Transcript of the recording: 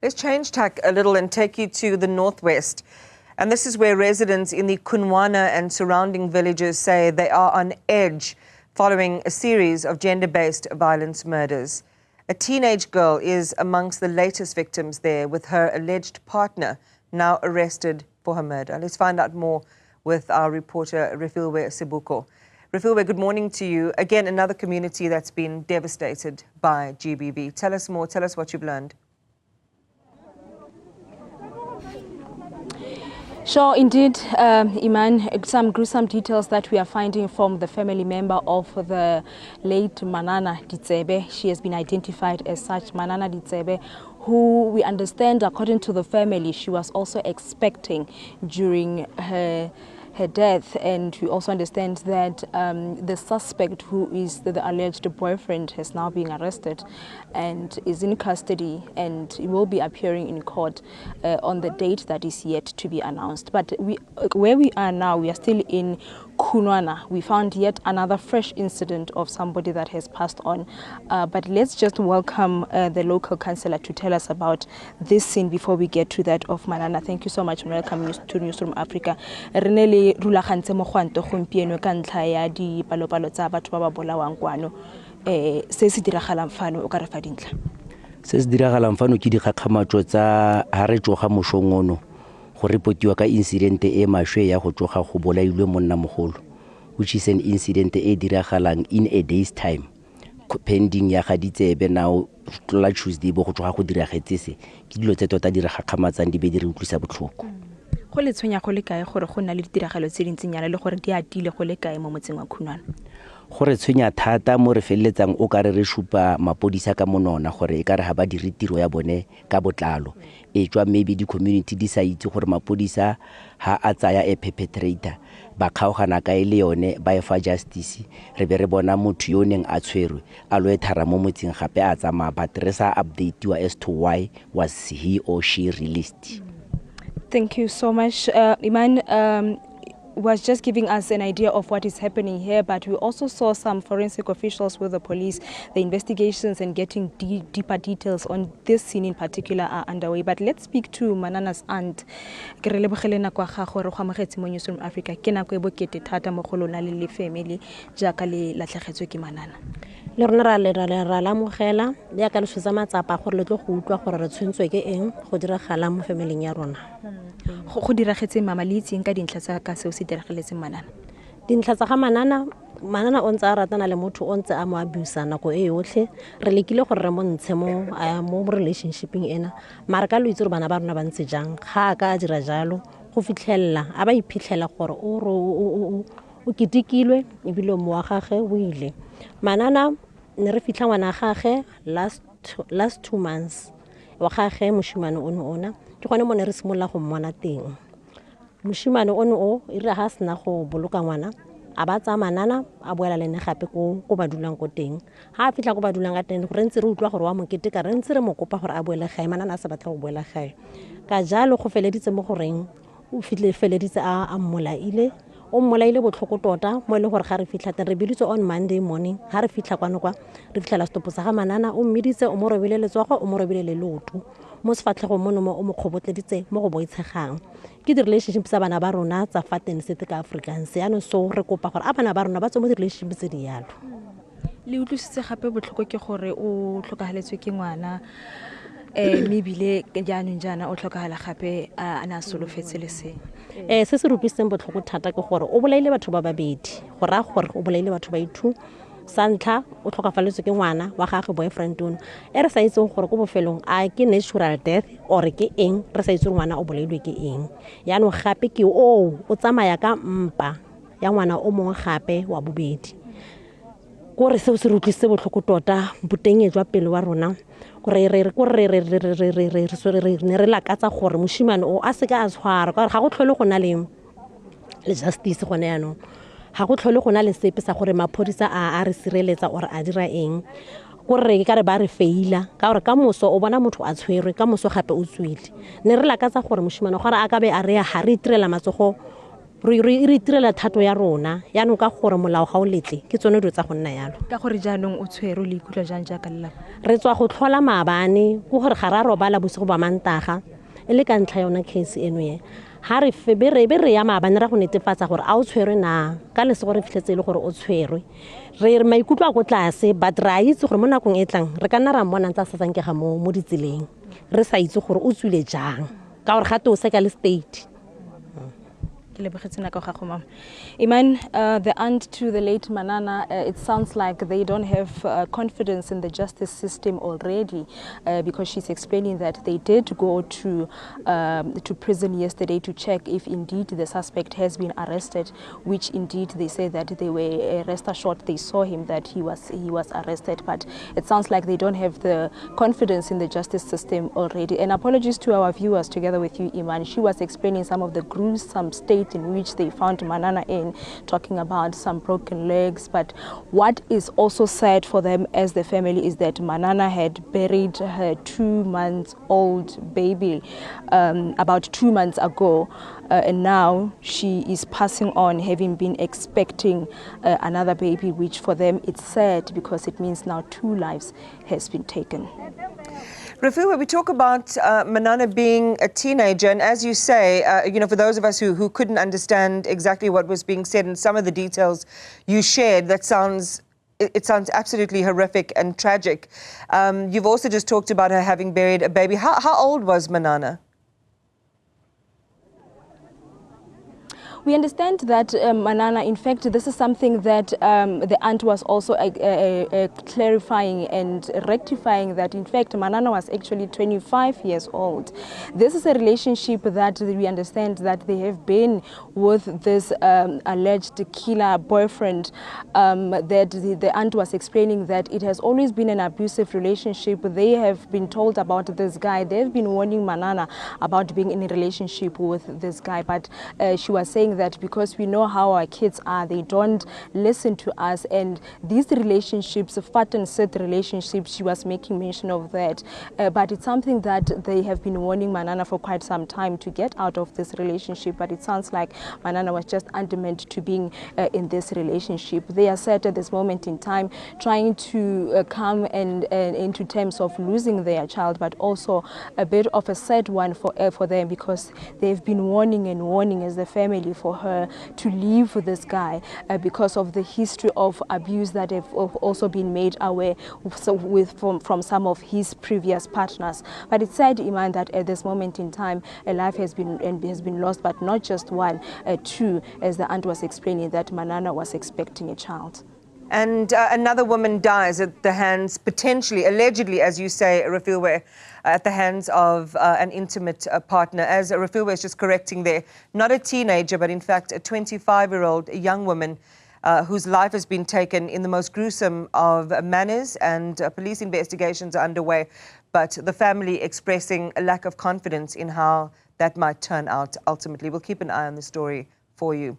Let's change tack a little and take you to the northwest. And this is where residents in the Khunwana and surrounding villages say they are on edge following a series of gender-based violence murders. A teenage girl is amongst the latest victims there, with her alleged partner now arrested for her murder. Let's find out more with our reporter Refiloe Seboko. Refiloe, good morning to you. Again, another community that's been devastated by GBV. Tell us more. Tell us what you've learned. Sure, indeed, Iman, some gruesome details that we are finding from the family member of the late Manana Ditsebe. She has been identified as such, Manana Ditsebe, who we understand, according to the family, she was also expecting during her death, and we also understand that the suspect, who is the alleged boyfriend, has now been arrested and is in custody, and he will be appearing in court on the date that is yet to be announced. But where we are now, we are still in Khunwana. We found yet another fresh incident of somebody that has passed on. But let's just welcome the local councillor to tell us about this scene before we get to that of Manana. Thank you so much and welcome to Newzroom Afrika. Rulagantse mogwanto gompieno ka ntlha ya dipalopalo tsa batho ba ba bolawang kwano se se diragalang fano o ka re fa dintlha. Se se diragalang fano ke dikgakgamatso tsa ha re tsoga moshong ono go reportiwa ka incident e mashwe ya go tsoga go bolailwe monna mogolo, which is an incident e diragalang in a day's time pending ya ga Ditsebe. Now tlola Tuesday bo go tsoga go diragetse se ke dilo tse tota di re gakgamatsang di be di re utlwisa botlhoko. Go le tshwenya go le kae gore go na le ditiragalo tse dintsinyana le gore di atile go le kae mo motseng wa Khunwana? Go re tshwenya thata mo re feleletsang o ka re shupa mapodisa ka monona gore e ka re ha ba dire tiro ya bone ka botlalo. E tswa maybe di community di sa itse gore mapodisa ha a tsaya a perpetrator ba kgaogana ka ile yone ba e fa justice. Re be re bona motho yo neng a tshwerwe a lo ethara mo motseng gape a tsamaya, but re sa updateiwa as to why was he or she released. Thank you so much. Iman was just giving us an idea of what is happening here, but we also saw some forensic officials with the police. The investigations and getting deeper details on this scene in particular are underway. But let's speak to Manana's aunt. Ke re lebogele nako ga go re go amogetse mo Newzroom Afrika. Ke nako e bokete thata mo go lona le family jaaka le latlhegetswe ke Manana. Le rona ra la mogela le ka le tshotsa matsapa gore le tlo go utlwa gore re tshwentswe ke eng go diragala mo family ya rona. Go diragetse mama le itseng ka dintlha tsa ka seo se dirageletseng Manana? Dintlha tsa ga Manana o ntse a ratana le motho o ntse a mo abuse nako e yotlhe. Re lekile gore re mo ntshe mo relationshiping ena, mara ka lo itse re bana ba rona ba ntse jang ga ka a dira jalo go fitlhella a ba iphitlhela gore o kitikilwe ebile mo wa gagwe o ile. Manana ne re fitlha ngwana gagwe last 2 months wa gagwe moshimane ona ke gone mo ne re simolla go mmona teng. Moshimane o e re ha sna go boloka ngwana a ba tsa Manana a boela le ne gape ko ba dulang ko teng. Ha a fitla ko ba dulang ka teng re ntse re utlwa gore wa mokete ka re ntse re mo kopa gore a boele gae. Manana a sa batla go boela gae, ka jalo go feleditse mo goreng o feleditse a mmolaile o mmolaile botlhoko tota mo le gore ga re fitla teng re bilitse on Monday morning. Ha re fitla kwa re fitla la stopo sa ga Manana o mmiditse o mo robile letsogo o mo robile le loto mo sefatlhego mono mo o mo khobotleditse mo go boitshegang. Ke di relationship tsa bana ba rona tsa faten sete ka Afrikaans ya no, so re kopa gore a bana ba rona ba tswe mo di relationship tse di yalo. Le utlwisitse gape botlhoko ke gore o tlhokagaletswe ke ngwana mebile jaanong jana o tlhokagala gape a na solofetse le se se se rupiseng botlhoko thata ke gore o bolaile batho ba babedi, go ra gore o bolaile batho ba ithu. Santla o tlhokafaletswe ke ngwana wa gagwe boyfriend ono e re sa itseng gore go bofelong a ke natural death or ke eng, re sa itseng ngwana o bolailwe ke eng. Yaanong gape ke o tsamaya ka mpa ya ngwana o mongwe gape wa bobedi. Gore se se rutlise botlhoko tota boteng jwa pele wa rona gore ne re lakatsa gore moshimane o a se ka a tshwara ka ga go tlhole go na le justice gone yaanong. Ha go tlhole go na le sepe sa gore maphodisa a re sireletsa or a dira eng. Gore ka re ba re feila ka gore ka moso o bona motho a tshwerwe ka moso gape o tswile. Ne re lakatsa gore moshimane gore a ka be a re ha re itirela matsogo re itirela thato ya rona yaanong ka gore molao ga o letle ke tsone dilo tsa go nna yalo ka gore jaanong o tshwere le ikutlwa jang jaaka lelapa re tswa go tlhola maabane go gore ga ra robala bosigo ba mantaga e le ka ntlha yona case eno ye ha re be re ya maabane ra go netefatsa gore a o tshwerwe na ka lesego re fitlhetse le gore o tshwerwe re maikutlo a go tlase but ra itse gore mo nakong e tlang re ka nna ra mmona ntse a satsankega mo ditseleng re sa itse gore o tswile jang ka gore gate o seka le state. Iman, the aunt to the late Manana, it sounds like they don't have confidence in the justice system already because she's explaining that they did go to prison yesterday to check if indeed the suspect has been arrested, which indeed they say that they were rest assured they saw him, that he was arrested. But it sounds like they don't have the confidence in the justice system already. And apologies to our viewers together with you, Iman. She was explaining some of the gruesome state in which they found Manana in, talking about some broken legs. But what is also sad for them as the family is that Manana had buried her 2-month-old baby about 2 months ago, and now she is passing on, having been expecting another baby, which for them it's sad because it means now 2 lives has been taken. Refiloe, we talk about Manana being a teenager, and as you say, for those of us who couldn't understand exactly what was being said and some of the details you shared, it sounds absolutely horrific and tragic. You've also just talked about her having buried a baby. How old was Manana? We understand that Manana, in fact, this is something that the aunt was also clarifying and rectifying, that in fact Manana was actually 25 years old. This is a relationship that we understand that they have been with this alleged killer boyfriend, that the aunt was explaining that it has always been an abusive relationship. They have been told about this guy. They've been warning Manana about being in a relationship with this guy, but she was saying that because we know how our kids are, they don't listen to us, and these relationships, fat and set relationships, she was making mention of that, but it's something that they have been warning Manana for quite some time to get out of this relationship. But it sounds like Manana was just adamant to being in this relationship. They are set at this moment in time trying to come and into terms of losing their child, but also a bit of a sad one for them, because they've been warning and warning as a family for her to leave this guy because of the history of abuse that have also been made aware from some of his previous partners. But it's sad, Iman, that at this moment in time a life has been lost, but not just one, 2, as the aunt was explaining, that Manana was expecting a child. And another woman dies at the hands, potentially, allegedly, as you say, Refiloe, at the hands of an intimate partner. As Refiloe is just correcting there, not a teenager, but in fact a 25-year-old young woman whose life has been taken in the most gruesome of manners, and police investigations are underway, but the family expressing a lack of confidence in how that might turn out ultimately. We'll keep an eye on the story for you.